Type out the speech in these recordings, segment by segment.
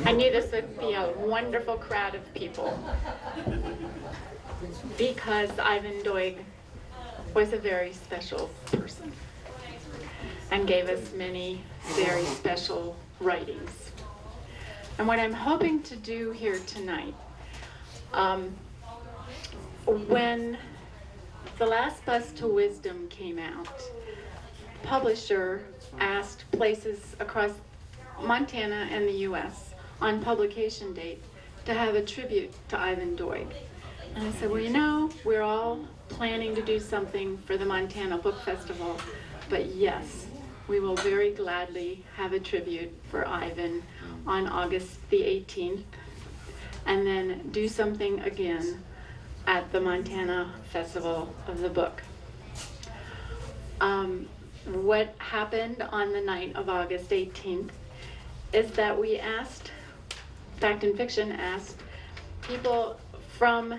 I knew this would be a wonderful crowd of people because Ivan Doig was a very special person and gave us many very special writings. And what I'm hoping to do here tonight, when The Last Bus to Wisdom came out, the publisher asked places across Montana and the US on publication date to have a tribute to Ivan Doig. And I said, well, you know, we're all planning to do something for the Montana Book Festival, but yes, we will very gladly have a tribute for Ivan on August the 18th, and then do something again at the Montana Festival of the Book. What happened on the night of August 18th is that we asked, Fact and Fiction asked people from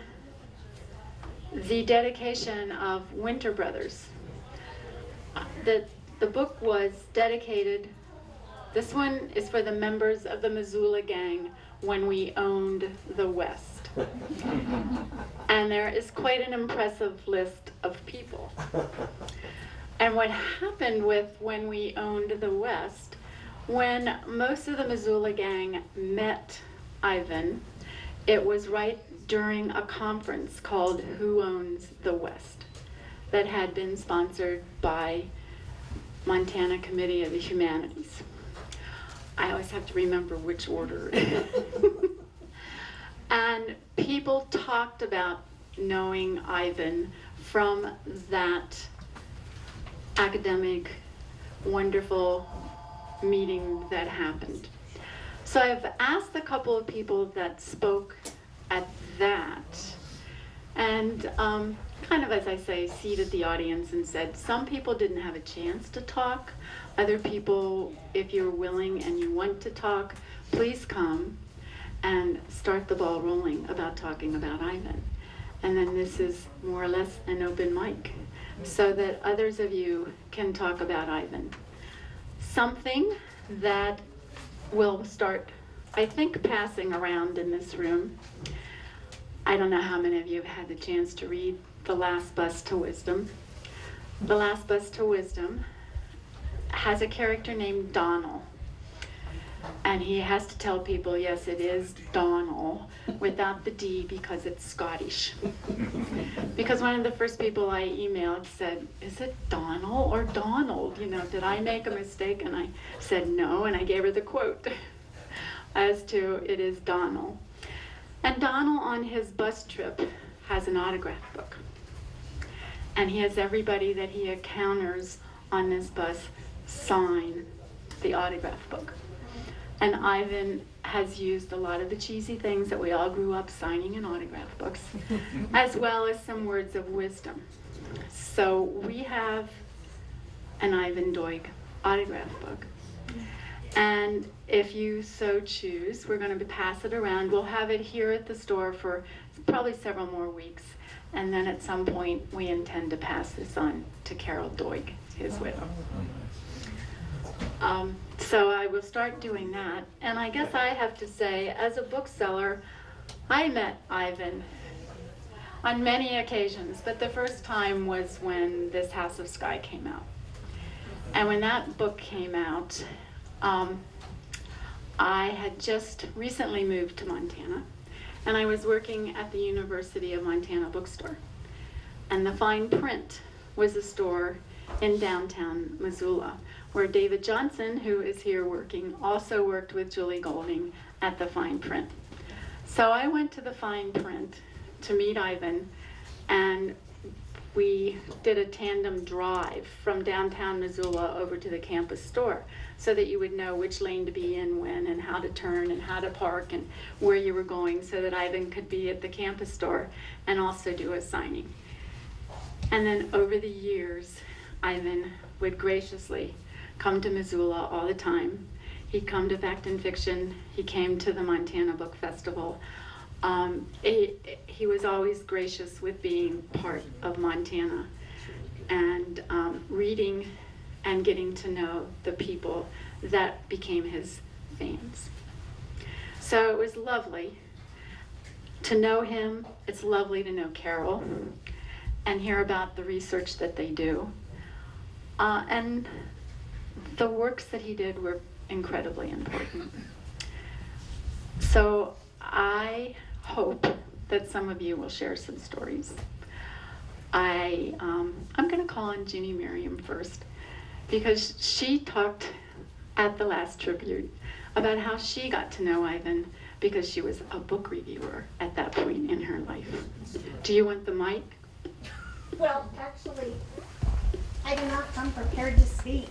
the dedication of Winter Brothers. The book was dedicated, this one is for the members of the Missoula Gang when we owned the West. And there is quite an impressive list of people. And what happened with when we owned the West, when most of the Missoula Gang met Ivan, it was right during a conference called Who Owns the West that had been sponsored by Montana Committee of the Humanities. I always have to remember which order. And people talked about knowing Ivan from that academic, wonderful meeting that happened. So I've asked a couple of people that spoke at that, and kind of, as I say, seated the audience and said, some people didn't have a chance to talk. Other people, if you're willing and you want to talk, please come and start the ball rolling about talking about Ivan. And then this is more or less an open mic, so that others of you can talk about Ivan. Something that will start, I think, passing around in this room. I don't know how many of you have had the chance to read The Last Bus to Wisdom. The Last Bus to Wisdom has a character named Donald. And he has to tell people, yes, it is Donald, without the D because it's Scottish. Because one of the first people I emailed said, is it Donald or Donald? You know, did I make a mistake? And I said no, and I gave her the quote as to it is Donald. And Donald on his bus trip has an autograph book. And he has everybody that he encounters on this bus sign the autograph book. And Ivan has used a lot of the cheesy things that we all grew up signing in autograph books, as well as some words of wisdom. So we have an Ivan Doig autograph book. And if you so choose, we're going to pass it around. We'll have it here at the store for probably several more weeks. And then at some point, we intend to pass this on to Carol Doig, his widow. So I will start doing that. And I guess I have to say, as a bookseller, I met Ivan on many occasions, but the first time was when This House of Sky came out. And when that book came out, I had just recently moved to Montana, and I was working at the University of Montana bookstore. And the Fine Print was a store in downtown Missoula, where David Johnson, who is here working, also worked with Julie Golding at the Fine Print. So I went to the Fine Print to meet Ivan, and we did a tandem drive from downtown Missoula over to the campus store so that you would know which lane to be in when and how to turn and how to park and where you were going so that Ivan could be at the campus store and also do a signing. And then over the years, Ivan would graciously come to Missoula all the time. He'd come to Fact and Fiction. He came to the Montana Book Festival. He was always gracious with being part of Montana and reading and getting to know the people that became his fans. So it was lovely to know him. It's lovely to know Carol and hear about the research that they do. And the works that he did were incredibly important. So I hope that some of you will share some stories. I'm going to call on Ginny Merriam first, because she talked at the last tribute about how she got to know Ivan because she was a book reviewer at that point in her life. Do you want the mic? Well, actually, I did not come prepared to speak.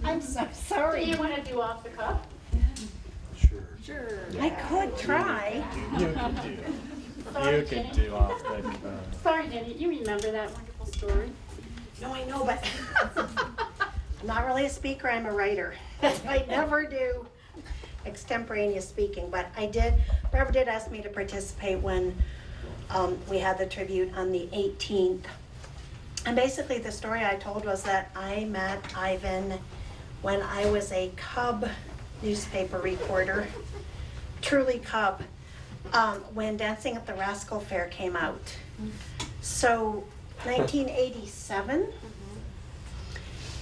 I'm so sorry. Do you want to do off the cuff? Sure. I could try. You can do. Sorry, You can Jenny. do off the. Sorry, Jenny, you remember that wonderful story? No, I know, but I'm not really a speaker, I'm a writer. I never do extemporaneous speaking, but Barbara did ask me to participate when we had the tribute on the 18th. And basically the story I told was that I met Ivan when I was a cub newspaper reporter, truly cub, when Dancing at the Rascal Fair came out. So 1987,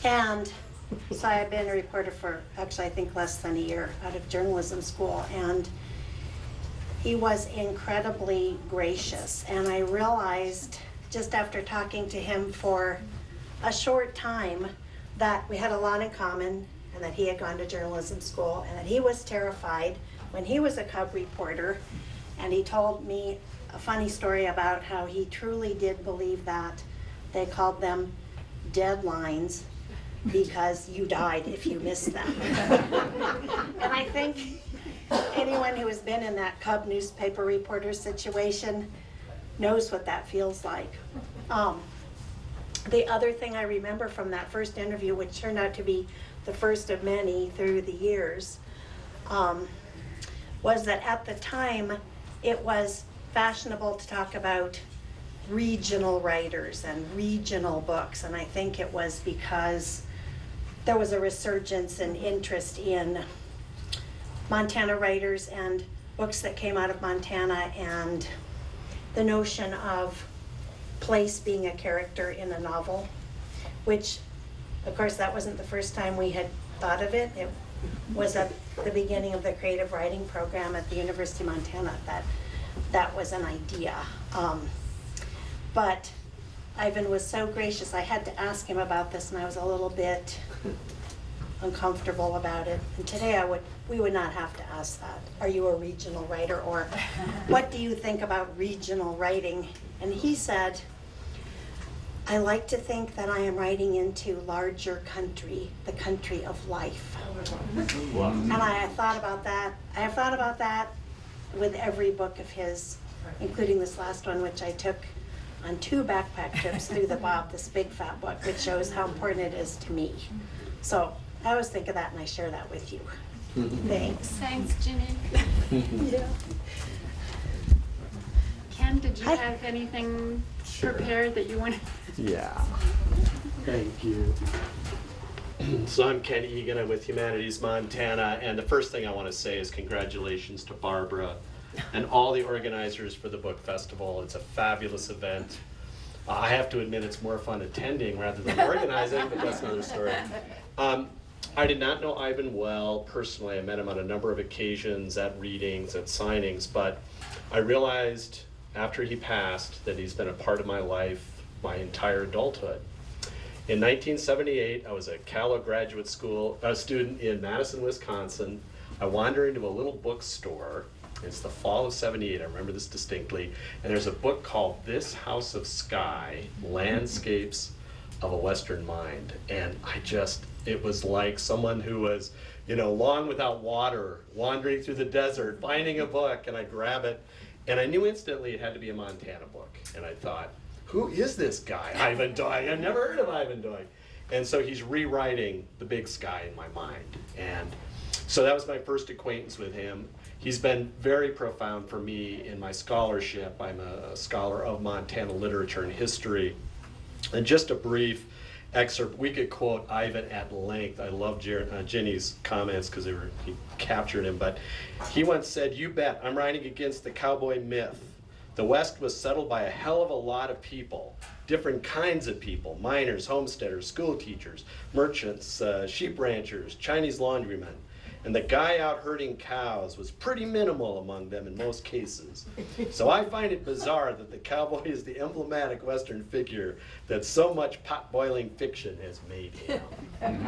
and so I had been a reporter for actually I think less than a year out of journalism school, and he was incredibly gracious, and I realized just after talking to him for a short time that we had a lot in common, and that he had gone to journalism school, and that he was terrified when he was a cub reporter. And he told me a funny story about how he truly did believe that they called them deadlines because you died if you missed them. And I think anyone who has been in that cub newspaper reporter situation knows what that feels like. The other thing I remember from that first interview, which turned out to be the first of many through the years, was that at the time it was fashionable to talk about regional writers and regional books, and I think it was because there was a resurgence and interest in Montana writers and books that came out of Montana, and the notion of place being a character in a novel, which of course that wasn't the first time we had thought of it. It was at the beginning of the creative writing program at the University of Montana that was an idea. But Ivan was so gracious. I had to ask him about this, and I was a little bit uncomfortable about it. And today we would not have to ask that. Are you a regional writer? Or what do you think about regional writing? And he said, I like to think that I am writing into larger country, the country of life. Wow. And I have thought about that. I have thought about that with every book of his, including this last one, which I took on 2 backpack trips through the Bob, this big fat book, which shows how important it is to me. So I always think of that, and I share that with you. Thanks. Thanks, Ginny. Yeah. Ken, did you Hi. have anything Sure. prepared that you wanted? Yeah. Thank you. So I'm Ken Egan, I'm with Humanities Montana, and the first thing I want to say is congratulations to Barbara and all the organizers for the book festival. It's a fabulous event. I have to admit it's more fun attending rather than organizing, but that's another story. I did not know Ivan well personally. I met him on a number of occasions at readings, at signings, but I realized after he passed that he's been a part of my life my entire adulthood. In 1978, I was a Callow Graduate School student in Madison, Wisconsin. I wandered into a little bookstore. It's the fall of '78, I remember this distinctly, and there's a book called This House of Sky, Landscapes of a Western Mind. And it was like someone who was, long without water, wandering through the desert, finding a book, and I grab it, and I knew instantly it had to be a Montana book. And I thought, who is this guy, Ivan Doig? I've never heard of Ivan Doig. And so he's rewriting The Big Sky in my mind. And so that was my first acquaintance with him. He's been very profound for me in my scholarship. I'm a scholar of Montana literature and history. And just a brief excerpt. We could quote Ivan at length. I love Jenny's comments because he captured him. But he once said, "You bet, I'm writing against the cowboy myth. The West was settled by a hell of a lot of people, different kinds of people, miners, homesteaders, school teachers, merchants, sheep ranchers, Chinese laundrymen. And the guy out herding cows was pretty minimal among them in most cases. So I find it bizarre that the cowboy is the emblematic Western figure that so much pot-boiling fiction has made him." And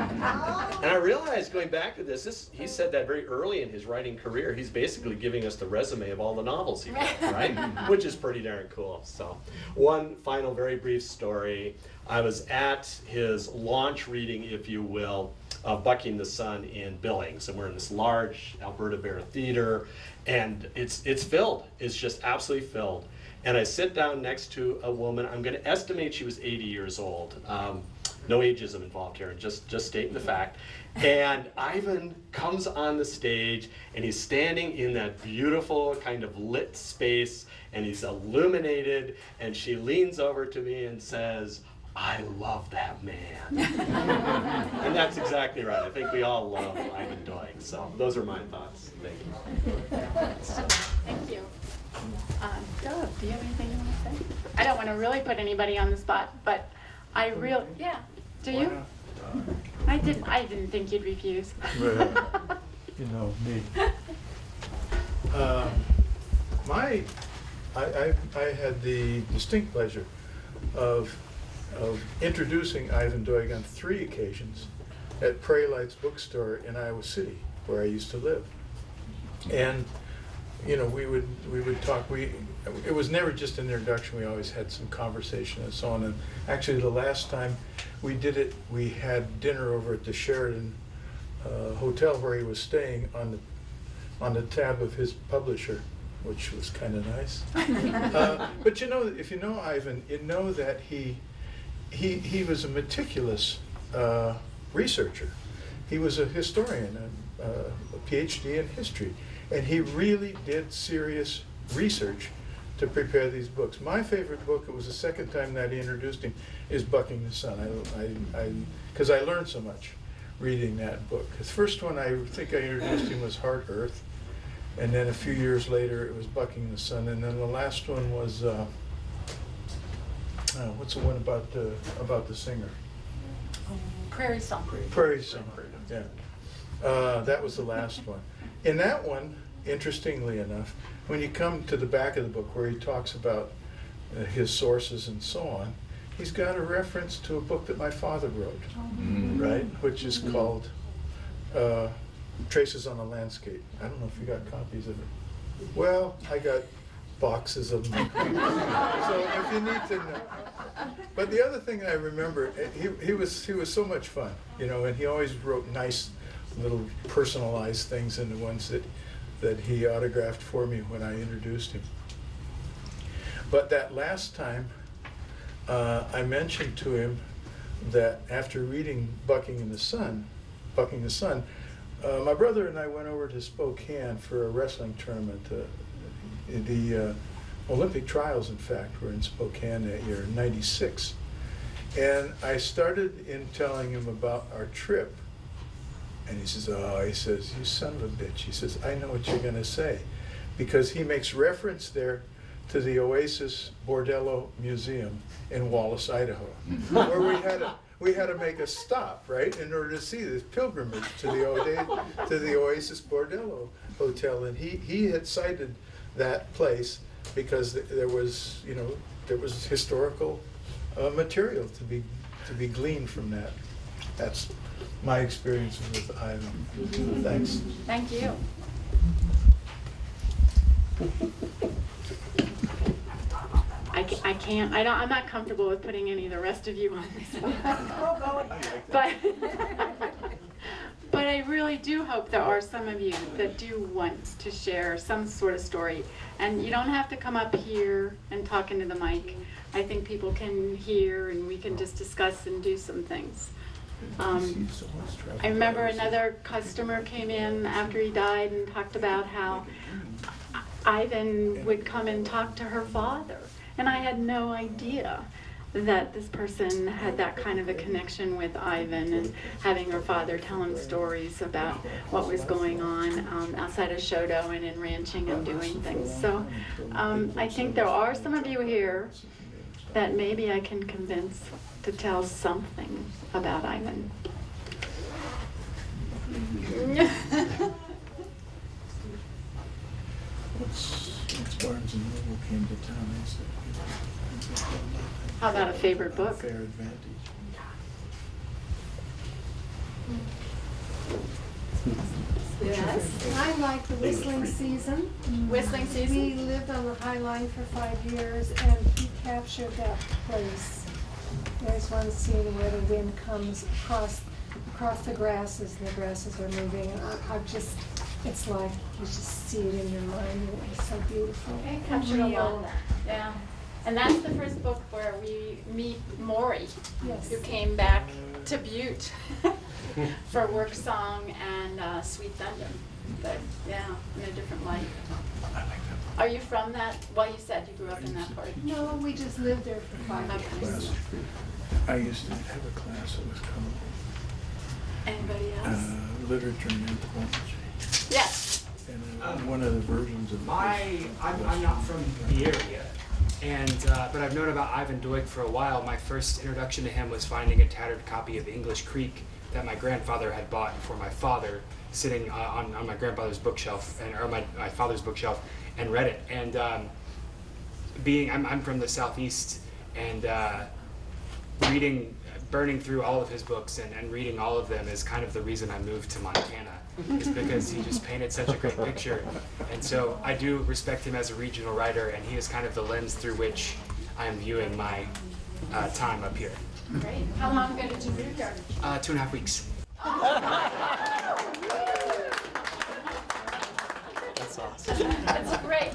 I realized going back to this, he said that very early in his writing career. He's basically giving us the resume of all the novels he wrote, right? Which is pretty darn cool. So one final very brief story. I was at his launch reading, if you will, of Bucking the Sun in Billings, and we're in this large Alberta Bear Theater, and it's filled. It's just absolutely filled. And I sit down next to a woman. I'm going to estimate she was 80 years old. No ageism involved here, just stating the fact. And Ivan comes on the stage, and he's standing in that beautiful kind of lit space, and he's illuminated, and she leans over to me and says, "I love that man." And that's exactly right. I think we all love Ivan Doig. So those are my thoughts. Thank you. Thank you. Dove, do you have anything you want to say? I don't want to really put anybody on the spot, but I really, yeah. Do you? I didn't think you'd refuse. Well, you know me. I had the distinct pleasure of introducing Ivan Doig on 3 occasions at Prairie Lights Bookstore in Iowa City, where I used to live. And you know, we would talk. It was never just an introduction. We always had some conversation and so on. And actually, the last time we did it, we had dinner over at the Sheridan Hotel where he was staying on the tab of his publisher, which was kind of nice. But you know, if you know Ivan, you know that he was a meticulous researcher. He was a historian, a PhD in history, and he really did serious research to prepare these books. My favorite book, it was the second time that he introduced him, is Bucking the Sun. Because I learned so much reading that book. The first one I think I introduced him was Hard Earth, and then a few years later it was Bucking the Sun, and then the last one was what's the one about the singer? Prairie Song. Prairie Song. Yeah, that was the last one. In that one, interestingly enough, when you come to the back of the book where he talks about his sources and so on, he's got a reference to a book that my father wrote, right, which is called Traces on a Landscape. I don't know if you got copies of it. Well, I got boxes of them. So if you need to know. But the other thing I remember, he was so much fun, you know, and he always wrote nice little personalized things in the ones that he autographed for me when I introduced him. But that last time, I mentioned to him that after reading Bucking the Sun, my brother and I went over to Spokane for a wrestling tournament. The Olympic trials, in fact, were in Spokane that year, in '96. And I started in telling him about our trip. And he says, "You son of a bitch." He says, "I know what you're going to say." Because he makes reference there to the Oasis Bordello Museum in Wallace, Idaho, where we had to make a stop, right, in order to see this pilgrimage to the Oasis Bordello Hotel. And he had cited that place because there was historical material to be gleaned from that. That's my experience with Ivan. Thanks. Thank you. I'm not comfortable with putting any of the rest of you on this spot. But I really do hope there are some of you that do want to share some sort of story. And you don't have to come up here and talk into the mic. I think people can hear and we can just discuss and do some things. I remember another customer came in after he died and talked about how Ivan would come and talk to her father. And I had no idea. that this person had that kind of a connection with Ivan, and having her father tell him stories about what was going on outside of Shodo and in ranching and doing things. So I think there are some of you here that maybe I can convince to tell something about Ivan. Once Barnes and Noble came to town, they said, How about a favorite book? Fair Advantage. Yes, I like the Whistling Season. Whistling We Season? lived on the High Line for 5 years, and he captured that place. There's one scene where the wind comes across the grasses, and the grasses are moving, and it's like you just see it in your mind, and it was so beautiful. It captured a lot of that, yeah. And that's the first book where we meet Maury, Yes. who came back to Butte for Work Song and Sweet Thunder. But yeah, in a different light. Are you from that? Well, you said you grew up in that part. No, we just lived there for 5 years. Okay. I used to have a class that was called Anybody else? Literature and Anthropology. Yes. And one of the versions of it I'm not from the area, but I've known about Ivan Doig for a while. My first introduction to him was finding a tattered copy of English Creek that my grandfather had bought for my father, sitting on my grandfather's bookshelf, or my father's bookshelf, and read it. And I'm from the Southeast, and burning through all of his books and reading all of them is kind of the reason I moved to Montana. Is because he just painted such a great picture. And so I do respect him as a regional writer, and he is kind of the lens through which I am viewing my time up here. Great. How long ago did you move here? 2.5 weeks. That's awesome. That's great.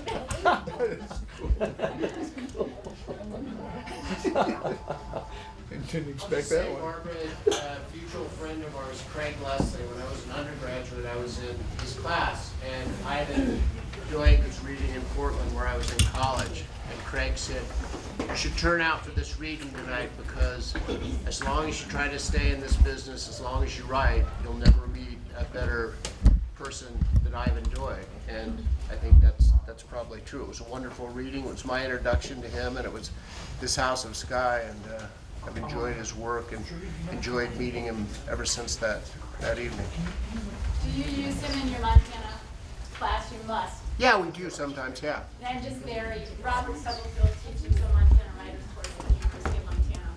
Didn't I'll expect just that say, one. Margaret, a mutual friend of ours, Craig Leslie, when I was an undergraduate, I was in his class, and Ivan Doig was reading in Portland where I was in college, and Craig said, you should turn out for this reading tonight, because as long as you try to stay in this business, as long as you write, you'll never meet a better person than Ivan Doig. And I think that's probably true. It was a wonderful reading. It was my introduction to him, and it was This House of Sky, and I've enjoyed his work and enjoyed meeting him ever since that evening. Do you use him in your Montana class? You must. Yeah, we do sometimes, yeah. And just very, Robert Stubblefield teaches the Montana Writers course at the University of Montana.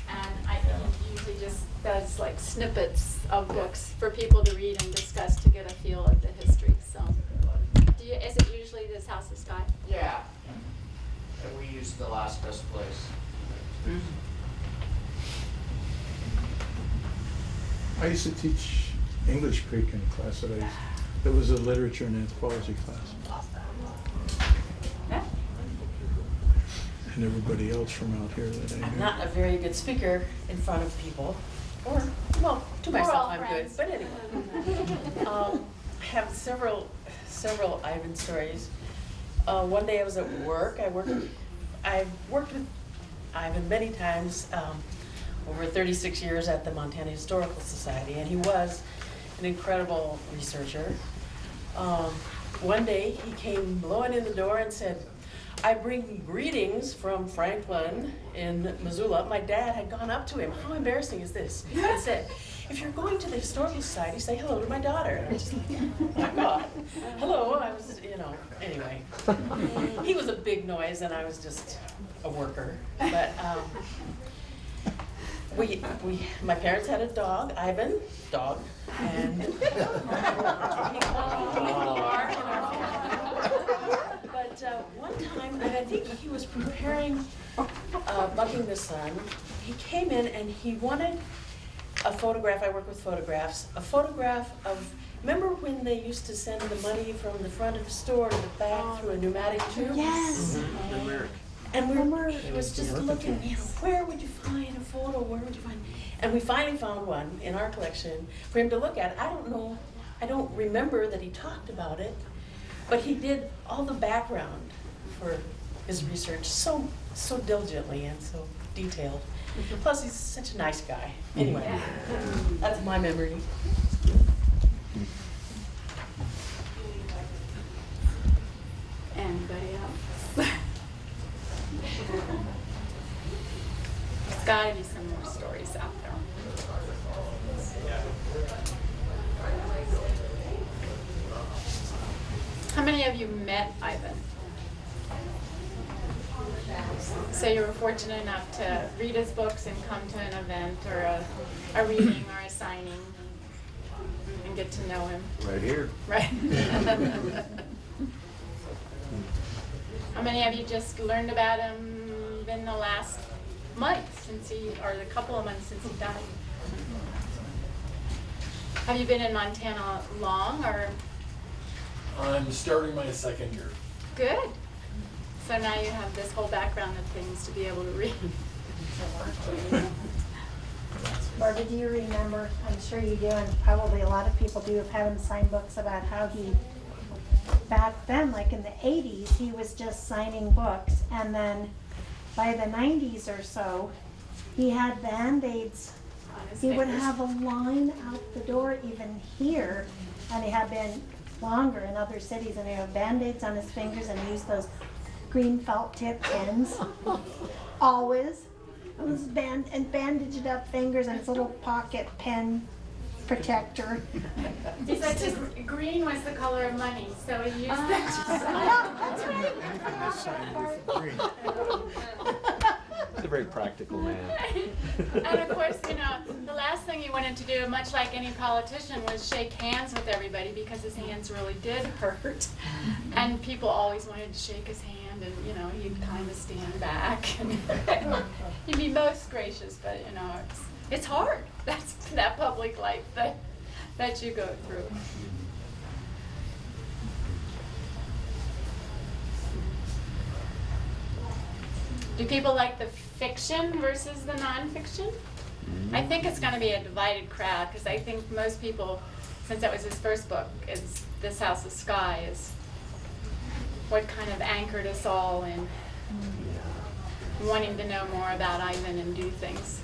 And I think he usually just does like snippets of books for people to read and discuss to get a feel of the history. So, is it usually This House of Sky? Yeah. And we use The Last Best Place. I used to teach English Creek in a class that was a literature and anthropology class. Yeah. And everybody else from out here that I I'm knew. not a very good speaker in front of people, or, well, to We're all myself I'm friends. good, but anyway. I have several Ivan stories. One day I was at work. I've worked with Ivan many times, over 36 years at the Montana Historical Society, and he was an incredible researcher. One day he came blowing in the door and said, I bring greetings from Franklin in Missoula. My dad had gone up to him. How embarrassing is this? And said, if you're going to the Historical Society, say hello to my daughter. And I was just like, oh my God. Hello, I was, anyway. He was a big noise and I was just a worker. But my parents had a dog, Ivan, dog, and he called him Mark in our family. But one time, and I think he was preparing Bucking the Sun, he came in and he wanted a photograph. I work with photographs. A photograph of, remember when they used to send the money from the front of the store to the back through a pneumatic tube? Yes. And he was just looking, where would you find a photo? Where would you find? And we finally found one in our collection for him to look at. I don't remember that he talked about it, but he did all the background for his research so diligently and so detailed. Plus, he's such a nice guy. Anyway, that's my memory. Anybody else? There's gotta be some more stories out there. How many of you met Ivan? So you were fortunate enough to read his books and come to an event or a reading or a signing and get to know him. Right here. Right. How many of you just learned about him in the last month or the couple of months since he died? Have you been in Montana long or? I'm starting my second year. Good. So now you have this whole background of things to be able to read. Barbara, do you remember, I'm sure you do, and probably a lot of people do, of having signed books about how he, back then, like in the 80s, he was just signing books, and then by the 90s or so, he had Band-Aids. On his He would fingers. have a line out the door even here, and he had been longer in other cities, and he had Band-Aids on his fingers, and he used those green felt tip pens, always. It was bandaged up fingers and his little pocket pen protector. He said just green was the color of money, so he used He's a very practical man. And of course, you know, the last thing he wanted to do, much like any politician, was shake hands with everybody because his hands really did hurt. And people always wanted to shake his hand, and you know, he'd kind of stand back. He'd be most gracious, but you know, it's hard. That's that public life that you go through. Do people like the fiction versus the nonfiction? I think it's going to be a divided crowd because I think most people, since that was his first book, is This House of Sky is what kind of anchored us all in wanting to know more about Ivan and do things.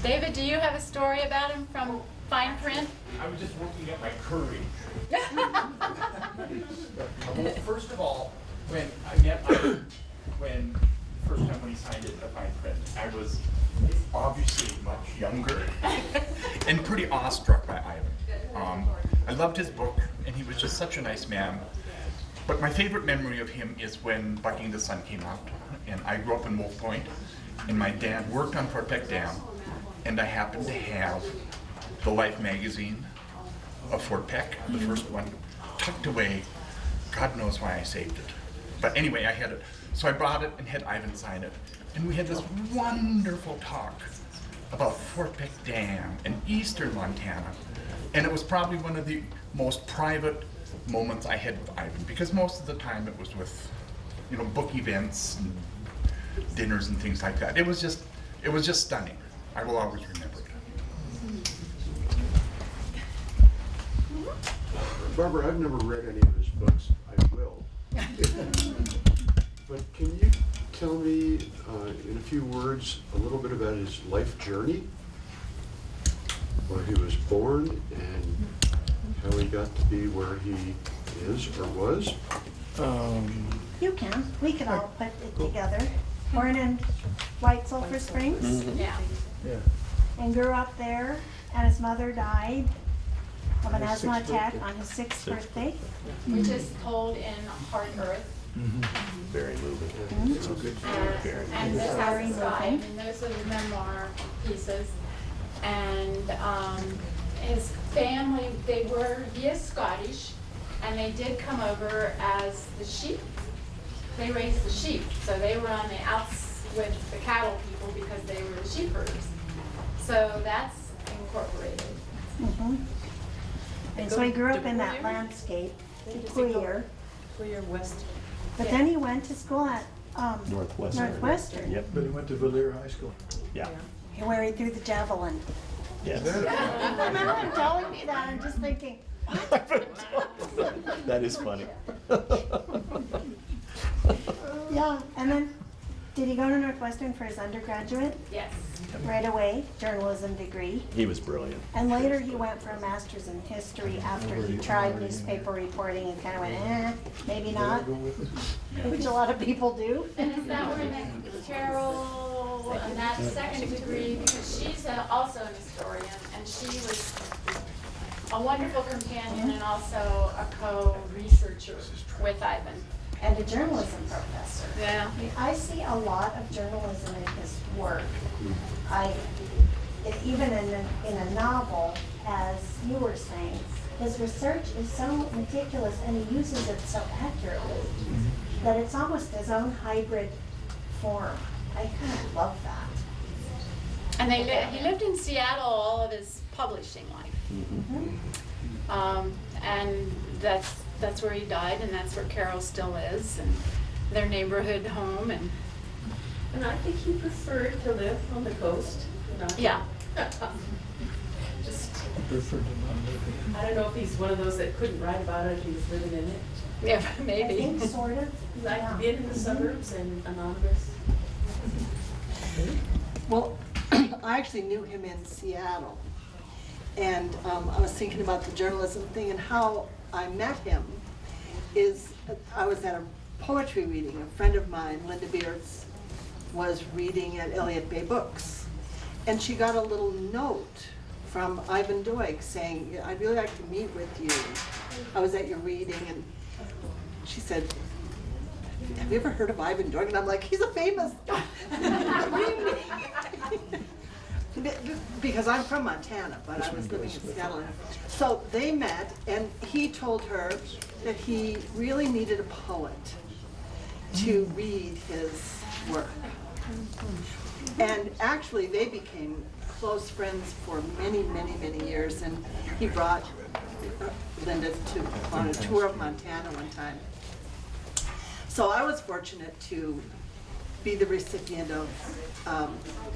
David, do you have a story about him from fine print? I was just looking at my courage. Well, first of all, when I met Ivan, first time when he signed it, the fine print, I was obviously much younger and pretty awestruck by Ivan. I loved his book, and he was just such a nice man. But my favorite memory of him is when Bucking the Sun came out, and I grew up in Wolf Point, and my dad worked on Fort Peck Dam, and I happened to have the Life magazine of Fort Peck, the first one, tucked away. God knows why I saved it. But anyway, I had it. So I brought it and had Ivan sign it. And we had this wonderful talk about Fort Peck Dam in eastern Montana. And it was probably one of the most private moments I had with Ivan, because most of the time it was with, you know, book events and dinners and things like that. It was just stunning. I will always remember it. Barbara, I've never read any of his books. I will. But can you tell me, in a few words, a little bit about his life journey? Where he was born and how he got to be where he is or was? You can. We could all put it together. Born in White Sulphur Springs Yeah. Yeah. and grew up there, and his mother died of an On his asthma sixth attack birthday. on his 6th birthday. Which is told in Heart Earth. Very moving. It's a good And This House Very of Sky, moving. and those are the memoir pieces. And his family, he is Scottish, and they did come over as the sheep. They raised the sheep, so they were on the outs with the cattle people because they were the sheep herders. So that's incorporated. Mhm. And so he grew up in that DePuy? landscape, Does he go- Queer. For your west. But then he went to school at Northwestern. Northwestern, Yep. But he went to Valier High School. Yeah. where he threw the javelin. Yes. I remember him telling me that, I'm just thinking, That is funny. Yeah, and then, did he go to Northwestern for his undergraduate? Yes. Right away, journalism degree. He was brilliant. And later he went for a master's in history after he tried newspaper reporting and kind of went, maybe not, which a lot of people do. And is that where Carol, and that second degree, because she's also an historian, and she was a wonderful companion and also a co-researcher with Ivan. And a journalism professor. Yeah. I see a lot of journalism in his work. Even in a novel, as you were saying, his research is so meticulous and he uses it so accurately that it's almost his own hybrid form. I kind of love that. And he lived in Seattle all of his publishing life. And that's where he died, and that's where Carol still is, and their neighborhood home, and And I think he preferred to live on the coast. yeah. Just, I don't know if he's one of those that couldn't write about it if he was living in it. Yeah, I maybe. think sort of. He liked Yeah. being in the suburbs and anonymous. Well, I actually knew him in Seattle. And I was thinking about the journalism thing, and how I met him is I was at a poetry reading. A friend of mine, Linda Beards, was reading at Elliott Bay Books. And she got a little note from Ivan Doig saying, I'd really like to meet with you. I was at your reading, and she said, have you ever heard of Ivan Doig? And I'm like, he's a famous guy. Really? Because I'm from Montana, but I was living in Seattle. So they met, and he told her that he really needed a poet to read his work. And actually, they became close friends for many, many, many years, and he brought Linda on a tour of Montana one time. So I was fortunate to be the recipient of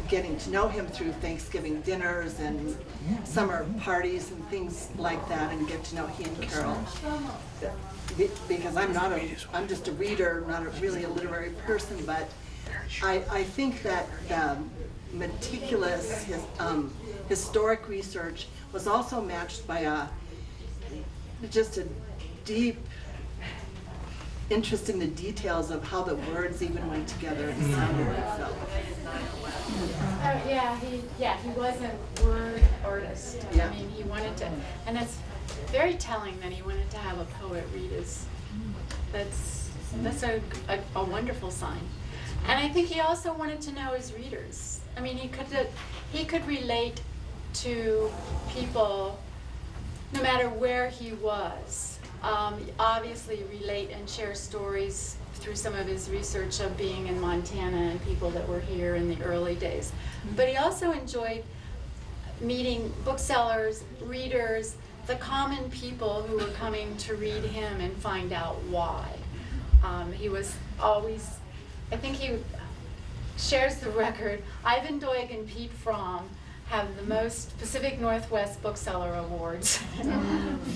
getting to know him through Thanksgiving dinners and summer parties and things like that, and get to know he and Carol. Because I'm just a reader, not really a literary person, but I think that meticulous historic research was also matched by just a deep interest in the details of how the words even went together and sounded. So. He was a word artist. Yeah. I mean, he wanted to, and it's very telling that he wanted to have a poet read his. That's a wonderful sign. And I think he also wanted to know his readers. I mean, he could relate to people no matter where he was. Obviously relate and share stories through some of his research of being in Montana and people that were here in the early days. But he also enjoyed meeting booksellers, readers, the common people who were coming to read him and find out why. He was always, I think he shares the record, Ivan Doig and Pete Fromm have the most Pacific Northwest Bookseller Awards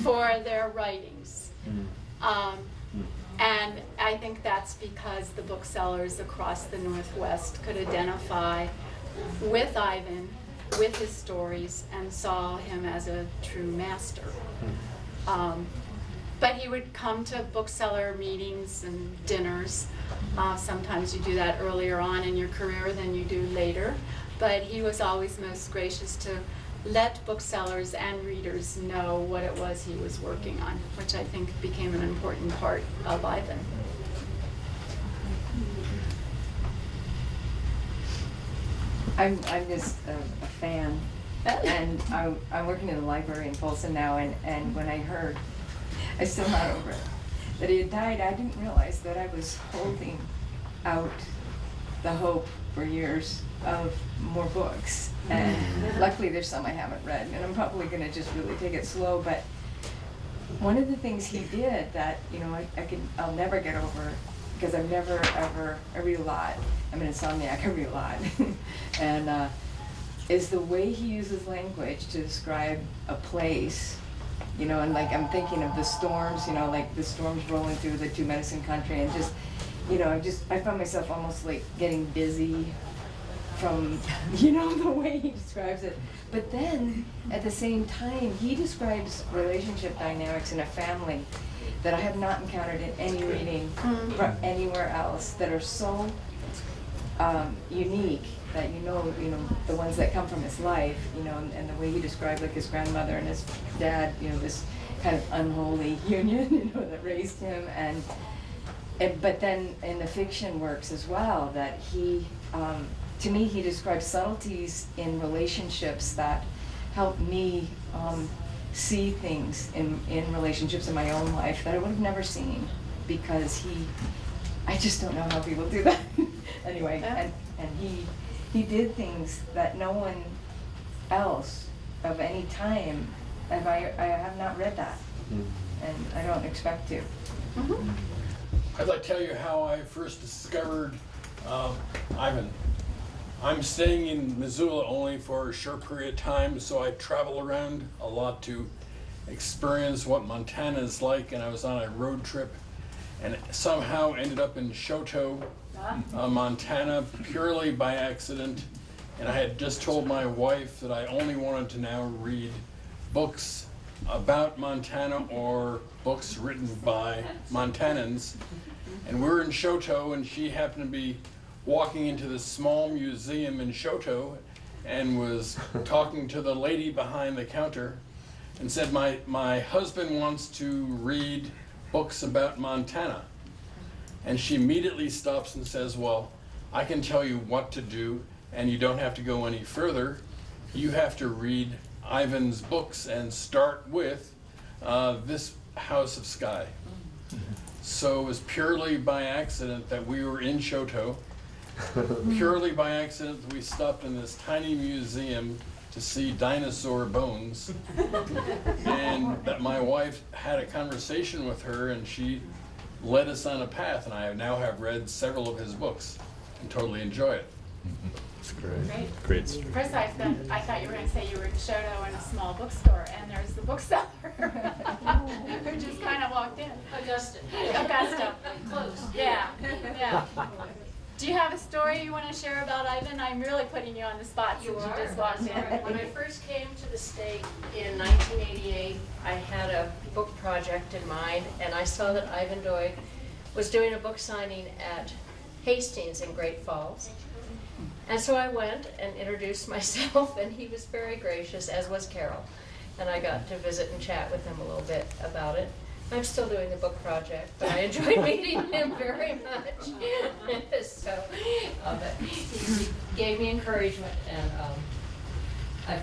for their writings. And I think that's because the booksellers across the Northwest could identify with Ivan, with his stories, and saw him as a true master. But he would come to bookseller meetings and dinners. Sometimes you do that earlier on in your career than you do later. But he was always most gracious to let booksellers and readers know what it was he was working on, which I think became an important part of Ivan. I'm just a fan, and I'm working in the library in Folsom now, and when I heard, I'm still not over it, that he had died, I didn't realize that I was holding out the hope for years of more books, and luckily there's some I haven't read, and I'm probably going to just really take it slow, but one of the things he did that, you know, I'll never get over, because I've never ever, I read a lot, I'm an insomniac, I read a lot, and is the way he uses language to describe a place, you know, and like I'm thinking of the storms, you know, like the storms rolling through the Two Medicine Country, and just, you know, I found myself almost like getting dizzy from, you know, the way he describes it. But then, at the same time, he describes relationship dynamics in a family that I have not encountered in any reading from anywhere else, that are so unique, that you know, the ones that come from his life, you know, and the way he described like his grandmother and his dad, you know, this kind of unholy union, you know, that raised him, and but then in the fiction works as well, that he, to me, he describes subtleties in relationships that help me see things in relationships in my own life that I would have never seen, because I just don't know how people do that. Anyway, and he did things that no one else of any time, I have not read that, and I don't expect to. I'd like to tell you how I first discovered Ivan. I'm staying in Missoula only for a short period of time, so I travel around a lot to experience what Montana is like, and I was on a road trip and somehow ended up in Choteau, Montana, purely by accident. And I had just told my wife that I only wanted to now read books about Montana or books written by Montanans. And we were in Choteau, and she happened to be walking into this small museum in Choteau and was talking to the lady behind the counter and said, my husband wants to read books about Montana. And she immediately stops and says, well, I can tell you what to do, and you don't have to go any further. You have to read Ivan's books and start with this House of Sky. So it was purely by accident that we were in Choteau. Purely by accident, we stopped in this tiny museum to see dinosaur bones, and that my wife had a conversation with her, and she led us on a path, and I now have read several of his books and totally enjoy it. It's great. Great. Great story. First, I thought you were going to say you were in Choteau in a small bookstore, and there's the bookseller who just kind of walked in. Augusta. Augusta. Close. Yeah, yeah. Do you have a story you want to share about Ivan? I'm really putting you on the spot since you just walked in. When I first came to the state in 1988, I had a book project in mind, and I saw that Ivan Doig was doing a book signing at Hastings in Great Falls. And so I went and introduced myself, and he was very gracious, as was Carol. And I got to visit and chat with him a little bit about it. I'm still doing the book project, but I enjoyed meeting him very much. So, but he gave me encouragement, and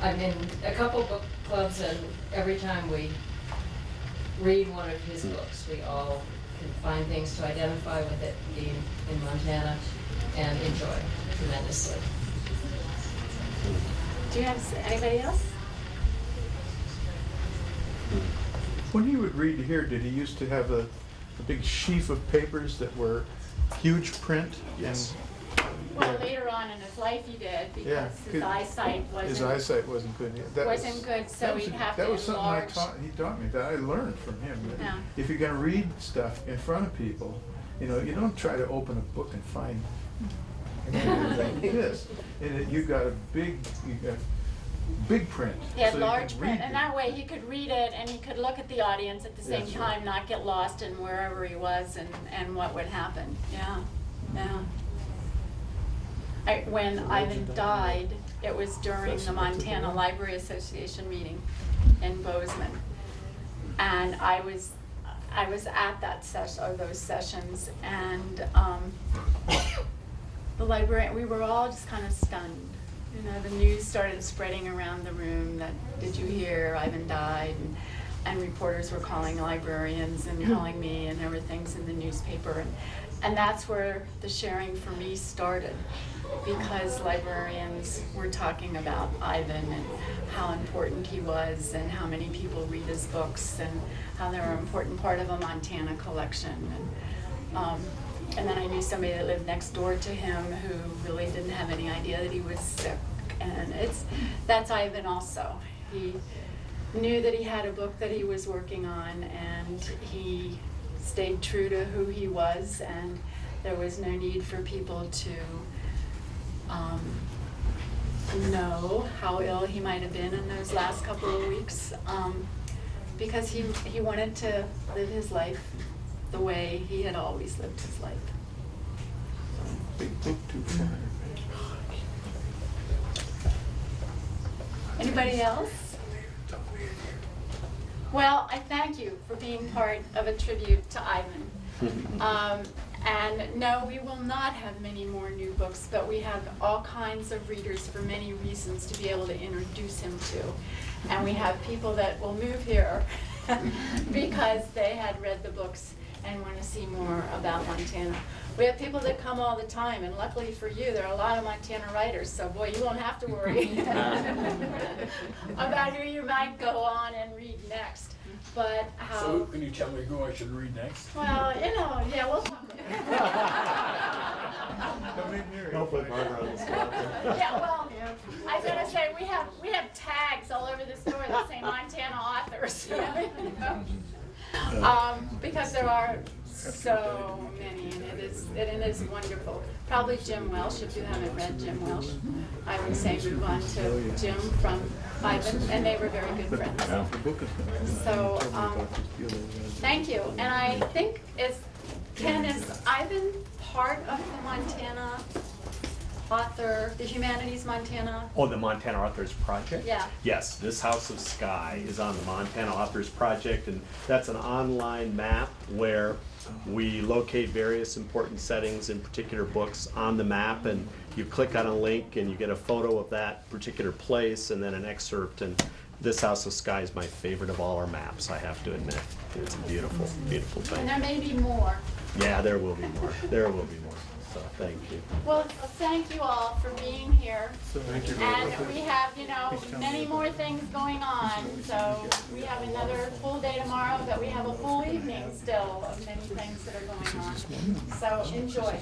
I'm in a couple book clubs, and every time we read one of his books, we all can find things to identify with it being in Montana and enjoy tremendously. Do you have anybody else? When he would read here, did he used to have a big sheaf of papers that were huge print? Yes. Well, later on in his life he did, because his eyesight wasn't good. Wasn't good, so he'd have to That was something enlarge. he taught me, that I learned from him. That Yeah. If you're gonna read stuff in front of people, you know, you don't try to open a book and find like this. And you got big print. He had so you large can print, read and it. that way he could read it and he could look at the audience at the same That's time, right. not get lost in wherever he was and what would happen. Yeah, yeah. When Ivan died, it was during the Montana Library Association meeting in Bozeman. And I was at that session, or those sessions, and the librarian, we were all just kind of stunned. You know, the news started spreading around the room that, did you hear, Ivan died? And reporters were calling librarians and calling me, and everything's in the newspaper. And that's where the sharing for me started, because librarians were talking about Ivan and how important he was and how many people read his books and how they were an important part of a Montana collection. And then I knew somebody that lived next door to him who really didn't have any idea that he was sick. And that's Ivan also. He knew that he had a book that he was working on, and he stayed true to who he was, and there was no need for people to know how ill he might have been in those last couple of weeks, because he wanted to live his life the way he had always lived his life. Anybody else? Well, I thank you for being part of a tribute to Ivan. And no, we will not have many more new books, but we have all kinds of readers for many reasons to be able to introduce him to. And we have people that will move here because they had read the books and want to see more about Montana. We have people that come all the time, and luckily for you, there are a lot of Montana writers, so boy, you won't have to worry about who you might go on and read next. But how... So can you tell me who I should read next? Well, you know, yeah, we'll talk Don't put Barbara on the spot there. Yeah, well, I was gonna say, we have tags all over the store that say Montana authors. Because there are so many, and it is wonderful. Probably Jim Welsh, if you haven't read Jim Welsh. I would say move on to Jim from Ivan, and they were very good friends. So, thank you. And I think Ken, is Ivan part of the Montana author, the Humanities Montana? Oh, the Montana Authors Project? Yeah. Yes, this House of Sky is on the Montana Authors Project, and that's an online map where we locate various important settings in particular books on the map, and you click on a link and you get a photo of that particular place and then an excerpt. And this House of Sky is my favorite of all our maps, I have to admit. It's a beautiful, beautiful thing. And there may be more. Yeah, there will be more. There will be more. So thank you. Well, thank you all for being here. Thank you. And we have, you know, many more things going on. So we have another full day tomorrow, but we have a full evening still of many things that are going on. So enjoy.